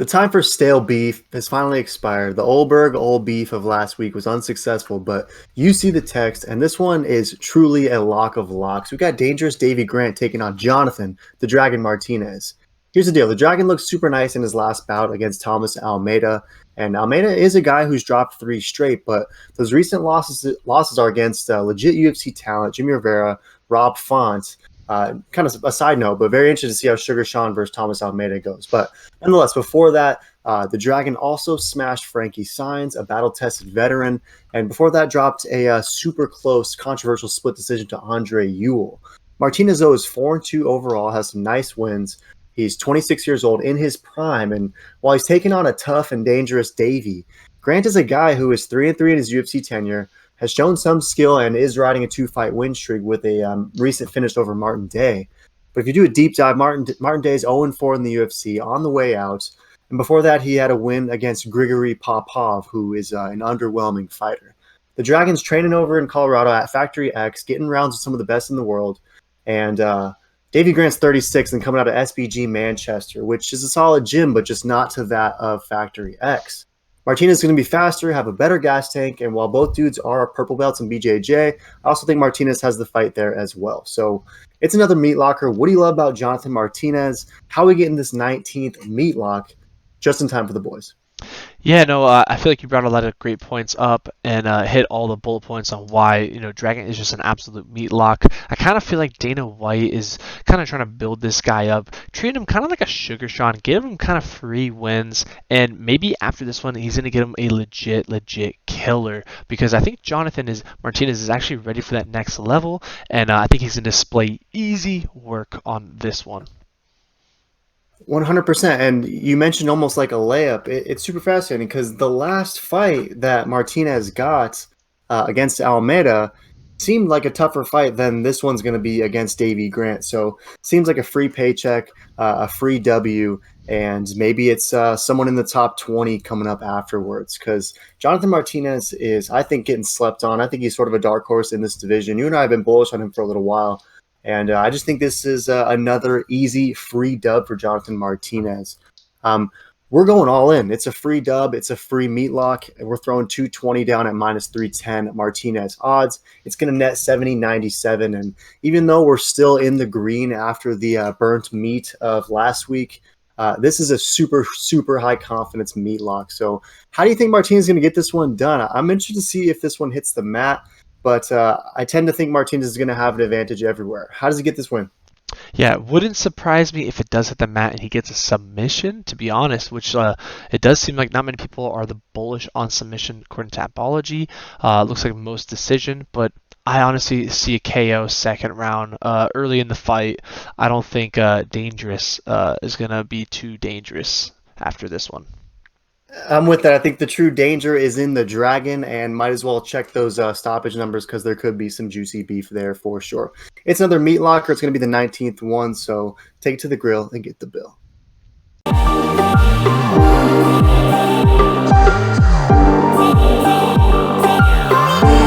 The time for stale beef has finally expired. The Oldberg old beef of last week was unsuccessful, but you see the text, and this one is truly a lock of locks. We got dangerous Davey Grant taking on Jonathan, the Dragon Martinez. Here's the deal. The Dragon looked super nice in his last bout against Thomas Almeida, and Almeida is a guy who's dropped 3 straight, but those recent losses are against legit UFC talent, Jimmy Rivera, Rob Font. Kind of a side note, but very interested to see how Sugar Sean versus Thomas Almeida goes. But nonetheless, before that, the Dragon also smashed Frankie Saenz, a battle-tested veteran, and before that dropped a super close, controversial split decision to Andre Ewell. Martinez, though, is 4-2 overall, has some nice wins. He's 26 years old in his prime, and while he's taking on a tough and dangerous Davey, Grant is a guy who is 3-3 in his UFC tenure, has shown some skill, and is riding a 2-fight win streak with a recent finish over Martin Day. But if you do a deep dive, Martin Day is 0-4 in the UFC on the way out. And before that, he had a win against Grigory Popov, who is an underwhelming fighter. The Dragon's training over in Colorado at Factory X, getting rounds with some of the best in the world. And Davey Grant's 36 and coming out of SBG Manchester, which is a solid gym, but just not to that of Factory X. Martinez is going to be faster, have a better gas tank, and while both dudes are purple belts in BJJ, I also think Martinez has the fight there as well. So it's another meat locker. What do you love about Jonathan Martinez? How are we getting this 19th meat lock just in time for the boys? Yeah, no, I feel like you brought a lot of great points up and hit all the bullet points on why, Dragon is just an absolute meat lock. I kind of feel like Dana White is kind of trying to build this guy up, treat him kind of like a Sugar Sean, give him kind of free wins, and maybe after this one, he's going to get him a legit killer, because I think Martinez is actually ready for that next level, and I think he's going to display easy work on this one. 100%. And you mentioned almost like a layup. It's super fascinating because the last fight that Martinez got against Almeida seemed like a tougher fight than this one's going to be against Davey Grant. So seems like a free paycheck, a free W, and maybe it's someone in the top 20 coming up afterwards, because Jonathan Martinez is, I think, getting slept on. I think he's sort of a dark horse in this division. You and I have been bullish on him for a little while. And I just think this is another easy free dub for Jonathan Martinez. We're going all in. It's a free dub. It's a free meat lock. And we're throwing 220 down at minus 310 Martinez odds. It's going to net 70.97. And even though we're still in the green after the burnt meat of last week, this is a super high confidence meat lock. So how do you think Martinez is going to get this one done? I'm interested to see if this one hits the mat. But I tend to think Martinez is going to have an advantage everywhere. How does he get this win? Yeah, it wouldn't surprise me if it does hit the mat and he gets a submission, to be honest, which it does seem like not many people are the bullish on submission according to Tapology. Looks like most decision, but I honestly see a KO second round early in the fight. I don't think Dangerous is going to be too dangerous after this one. I'm with that. I think the true danger is in the Dragon, and might as well check those stoppage numbers because there could be some juicy beef there for sure. It's another meat locker. It's going to be the 19th one, so take it to the grill and get the bill.